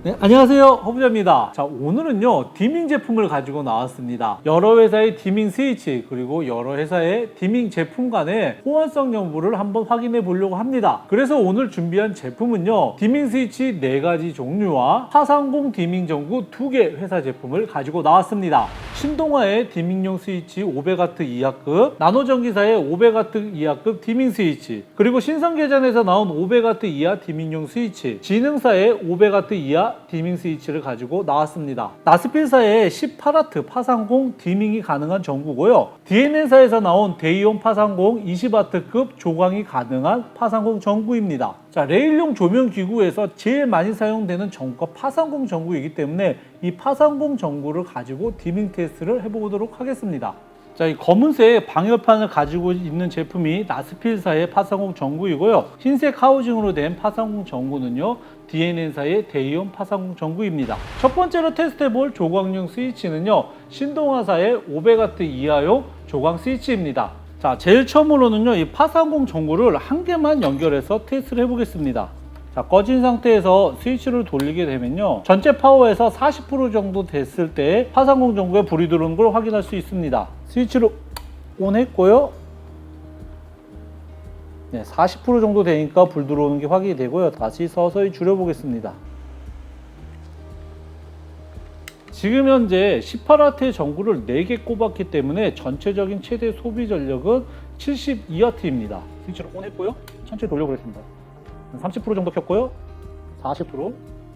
네, 안녕하세요. 허부자입니다. 자, 오늘은요, 디밍 제품을 가지고 나왔습니다. 여러 회사의 디밍 스위치, 그리고 여러 회사의 디밍 제품 간의 호환성 여부를 한번 확인해 보려고 합니다. 그래서 오늘 준비한 제품은요, 디밍 스위치 4가지 종류와 파상공 디밍 전구 2개 회사 제품을 가지고 나왔습니다. 신동아의 디밍용 스위치 500W 이하급, 나노전기사의 500W 이하급 디밍 스위치, 그리고 신성계전에서 나온 500W 이하 디밍용 스위치, 지능사의 500W 이하 디밍 스위치를 가지고 나왔습니다. 나스필사의 18W 파상공 디밍이 가능한 전구고요. DNN사에서 나온 데이온 파상공 20W급 조광이 가능한 파상공 전구입니다. 자, 레일용 조명 기구에서 제일 많이 사용되는 전구가 파상공 전구이기 때문에 이 파상공 전구를 가지고 디밍 테스트를 해보도록 하겠습니다. 자, 이 검은색 방열판을 가지고 있는 제품이 나스필사의 파상공 전구이고요. 흰색 하우징으로 된 파상공 전구는요, DNN사의 데이온 파상공 전구입니다. 첫 번째로 테스트해볼 조광용 스위치는요, 신동아사의 500W 이하용 조광 스위치입니다. 자, 제일 처음으로는요, 이 파상공 전구를 한 개만 연결해서 테스트를 해보겠습니다. 자, 꺼진 상태에서 스위치를 돌리게 되면요, 전체 파워에서 40% 정도 됐을 때 파상공 전구에 불이 들어오는 걸 확인할 수 있습니다. 스위치를 ON 했고요. 네, 40% 정도 되니까 불 들어오는 게 확인이 되고요. 다시 서서히 줄여보겠습니다. 지금 현재 18W의 전구를 4개 꼽았기 때문에 전체적인 최대 소비 전력은 72W입니다. 스위치를 ON 했고요. 천천히 돌려보겠습니다. 30% 정도 켰고요. 40%.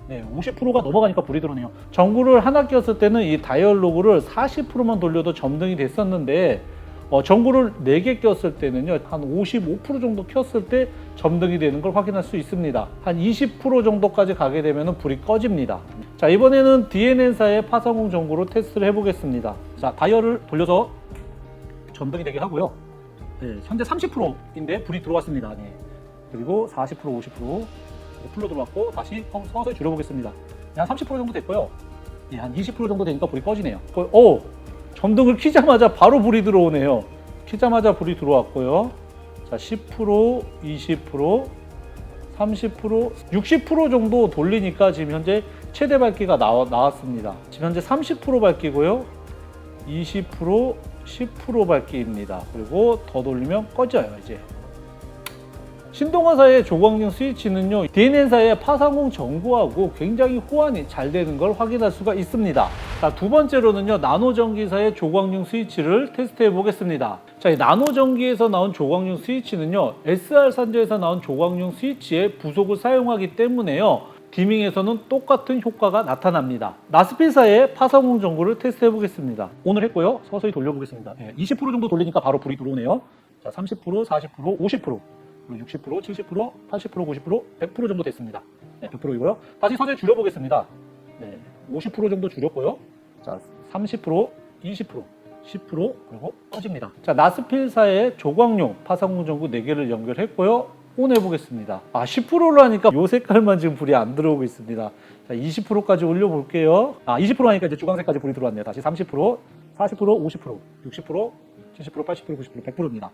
네, 50%가 넘어가니까 불이 들어오네요. 전구를 하나 꼈을 때는 이 다이얼 로그를 40%만 돌려도 점등이 됐었는데, 전구를 4개 꼈을 때는요, 한 55% 정도 켰을 때 점등이 되는 걸 확인할 수 있습니다. 한 20% 정도까지 가게 되면 불이 꺼집니다. 자, 이번에는 DNN사의 파상공 전구로 테스트를 해보겠습니다. 자, 다이얼을 돌려서 점등이 되게 하고요. 네, 현재 30%인데 불이 들어왔습니다. 네. 그리고 40%, 50% 풀로 들어왔고, 다시 서서히 줄여보겠습니다. 한 30% 정도 됐고요. 예, 한 20% 정도 되니까 불이 꺼지네요. 점등을 키자마자 바로 불이 들어오네요. 키자마자 불이 들어왔고요. 자, 10%, 20%, 30%, 60% 정도 돌리니까 지금 현재 최대 밝기가 나왔습니다. 지금 현재 30% 밝기고요. 20%, 10% 밝기입니다. 그리고 더 돌리면 꺼져요, 이제. 신동아사의 조광용 스위치는요, DNN사의 파상공 전구하고 굉장히 호환이 잘 되는 걸 확인할 수가 있습니다. 자, 두 번째로는요, 나노전기사의 조광용 스위치를 테스트해 보겠습니다. 자, 이 나노전기에서 나온 조광용 스위치는요, SR산저에서 나온 조광용 스위치의 부속을 사용하기 때문에요, 디밍에서는 똑같은 효과가 나타납니다. 나스필사의 파상공 전구를 테스트해 보겠습니다. 오늘 했고요. 서서히 돌려보겠습니다. 20% 정도 돌리니까 바로 불이 들어오네요. 자, 30%, 40%, 50%. 60%, 70%, 80%, 90%, 100% 정도 됐습니다. 네, 100%이고요. 다시 서서히 줄여보겠습니다. 네, 50% 정도 줄였고요. 자, 30%, 20%, 10%, 그리고 꺼집니다. 자, 나스필사의 조광용 파상공 전구 4개를 연결했고요. ON 해보겠습니다. 10%로 하니까 이 색깔만 지금 불이 안 들어오고 있습니다. 자, 20%까지 올려볼게요. 20% 하니까 이제 주황색까지 불이 들어왔네요. 다시 30%, 40%, 50%, 60%, 70%, 80%, 90%, 100%입니다.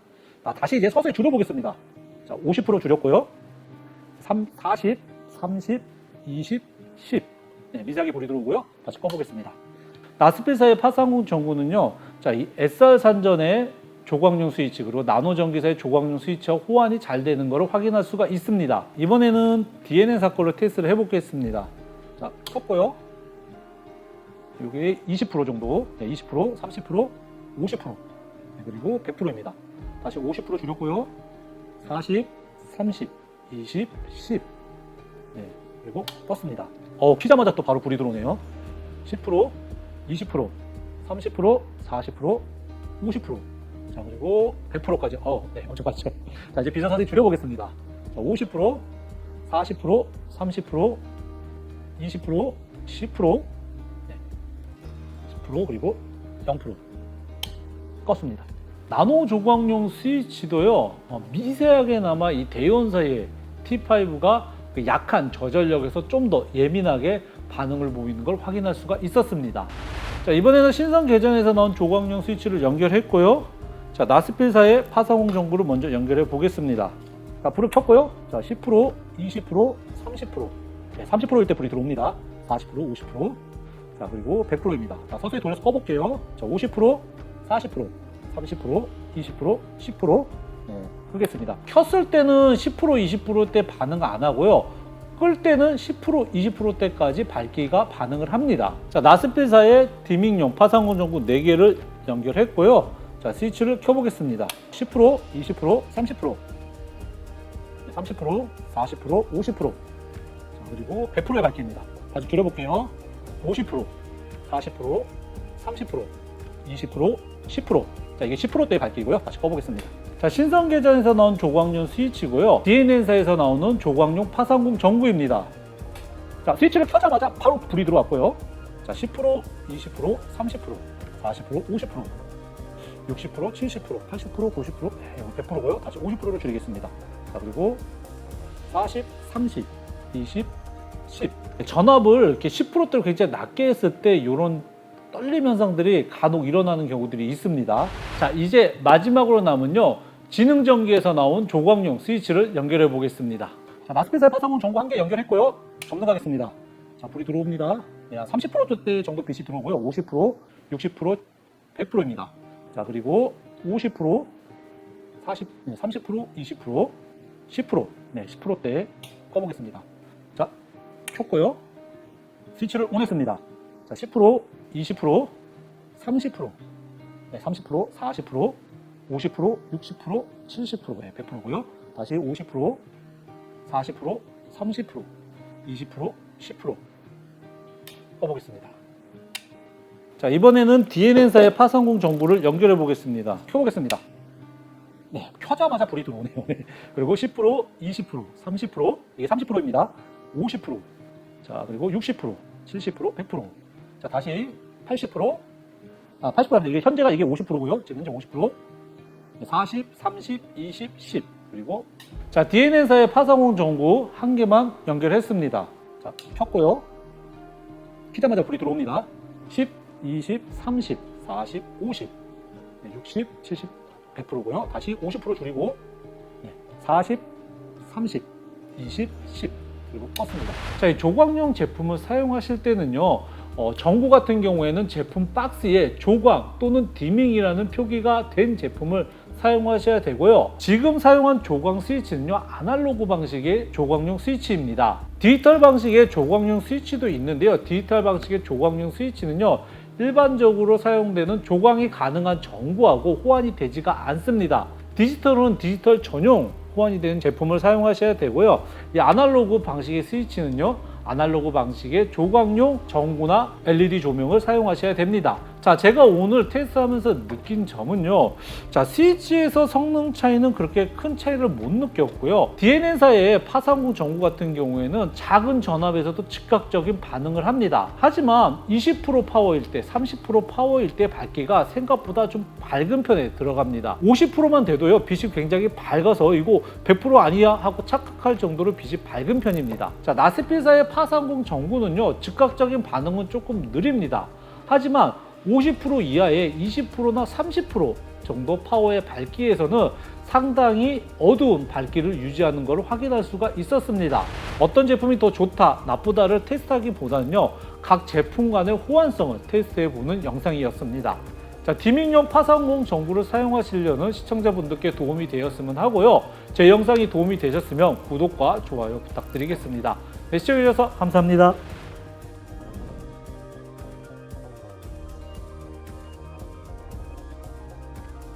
다시 이제 서서히 줄여보겠습니다. 자, 50% 줄였고요. 40, 30, 20, 10. 네, 미세하게 불이 들어오고요. 다시 꺼보겠습니다. 나스필사의 파상공 전구는요, 자, 이 SR산전의 조광용 스위치, 그리고 나노전기사의 조광용 스위치와 호환이 잘 되는 것을 확인할 수가 있습니다. 이번에는 DNN사 걸로 테스트를 해보겠습니다. 자, 켰고요. 여기 20% 정도, 네, 20%, 30%, 50%. 네, 그리고 100%입니다. 다시 50% 줄였고요. 40, 30, 20, 10. 네, 그리고 떴습니다. 키자마자 또 바로 불이 들어오네요. 10%, 20%, 30%, 40%, 50%. 자, 그리고 100%까지. 네, 엄청 빠르죠. 자, 이제 비슷하게 줄여보겠습니다. 자, 50%, 40%, 30%, 20%, 10%, 네, 10%, 그리고 0%. 껐습니다. 나노 조광용 스위치도요, 미세하게나마 이 대원사의 T5가 약한 저전력에서 좀 더 예민하게 반응을 보이는 걸 확인할 수가 있었습니다. 자, 이번에는 신성 계전에서 나온 조광용 스위치를 연결했고요. 자, 나스필사의 파상공 전구를 먼저 연결해 보겠습니다. 자, 불을 켰고요. 자, 10%, 20%, 30%. 네, 30%일 때 불이 들어옵니다. 40%, 50%. 자, 그리고 100%입니다. 자, 서서히 돌려서 꺼볼게요. 자, 50%, 40%, 30%, 20%, 10%. 네, 끄겠습니다. 켰을 때는 10%, 20%대 반응 안 하고요. 끌 때는 10%, 20%대까지 밝기가 반응을 합니다. 자, 나스필사의 디밍용 파상공 전구 4개를 연결했고요. 자, 스위치를 켜보겠습니다. 10%, 20%, 30%, 30%, 40%, 50%. 자, 그리고 100%의 밝기입니다. 다시 줄여볼게요. 50%, 40%, 30%, 20%, 10%. 자, 이게 10%대의 밝기고요. 다시 꺼보겠습니다. 자, 신성 계전에서 나온 조광용 스위치고요. DNN사에서 나오는 조광용 파상공 전구입니다. 자, 스위치를 켜자마자 바로 불이 들어왔고요. 자, 10%, 20%, 30%, 40%, 50%, 60%, 70%, 80%, 90%, 100%고요. 다시 50%를 줄이겠습니다. 자, 그리고 40, 30, 20, 10. 전압을 이렇게 10%대로 굉장히 낮게 했을 때 이런 떨림 현상들이 간혹 일어나는 경우들이 있습니다. 자, 이제 마지막으로 남은요, 지능전기에서 나온 조광용 스위치를 연결해 보겠습니다. 자, 나스필사의 파상공 전구 1개 연결했고요. 점등하겠습니다. 자, 불이 들어옵니다. 30%대 정도 빛이 들어오고요. 50%, 60%, 100%입니다. 자, 그리고 50%, 40, 30%, 20%, 10%, 10%대 꺼보겠습니다. 자, 켰고요. 스위치를 온 했습니다. 자, 10%, 20%, 30%, 30%, 40%, 50%, 60%, 70%, 100%고요. 다시 50%, 40%, 30%, 20%, 10% 꺼보겠습니다. 자, 이번에는 DNN사의 파상공 전구를 연결해 보겠습니다. 켜보겠습니다. 네, 켜자마자 불이 들어오네요. 그리고 10%, 20%, 30%, 이게 30%입니다. 50%, 자, 그리고 60%, 70%, 100%. 자, 다시 80%, 80%, 이게 현재가 이게 50%고요. 지금 현재 50%, 40, 30, 20, 10. 그리고 자, DNN사의 파상공 전구 1개만 연결했습니다. 자, 켰고요. 키자마자 불이 들어옵니다. 10, 20, 30, 40, 50, 60, 70, 100%고요. 다시 50% 줄이고 40, 30, 20, 10 그리고 껐습니다. 자, 이 조광용 제품을 사용하실 때는요, 전구 같은 경우에는 제품 박스에 조광 또는 디밍이라는 표기가 된 제품을 사용하셔야 되고요. 지금 사용한 조광 스위치는요, 아날로그 방식의 조광용 스위치입니다. 디지털 방식의 조광용 스위치도 있는데요. 디지털 방식의 조광용 스위치는요, 일반적으로 사용되는 조광이 가능한 전구하고 호환이 되지가 않습니다. 디지털은 디지털 전용 호환이 되는 제품을 사용하셔야 되고요. 이 아날로그 방식의 스위치는요, 아날로그 방식의 조광용 전구나 LED 조명을 사용하셔야 됩니다. 자, 제가 오늘 테스트하면서 느낀 점은요, 자, 스위치에서 성능 차이는 그렇게 큰 차이를 못 느꼈고요. DNN사의 파상공 전구 같은 경우에는 작은 전압에서도 즉각적인 반응을 합니다. 하지만 20% 파워일 때, 30% 파워일 때 밝기가 생각보다 좀 밝은 편에 들어갑니다. 50%만 돼도요, 빛이 굉장히 밝아서 이거 100% 아니야 하고 착각할 정도로 빛이 밝은 편입니다. 자, 나스필사의 파상공 전구는요, 즉각적인 반응은 조금 느립니다. 하지만 50% 이하의 20%나 30% 정도 파워의 밝기에서는 상당히 어두운 밝기를 유지하는 것을 확인할 수가 있었습니다. 어떤 제품이 더 좋다, 나쁘다를 테스트하기보다는요, 각 제품 간의 호환성을 테스트해보는 영상이었습니다. 자, 디밍용 파상공 전구를 사용하시려는 시청자분들께 도움이 되었으면 하고요. 제 영상이 도움이 되셨으면 구독과 좋아요 부탁드리겠습니다. 시청해주셔서 감사합니다.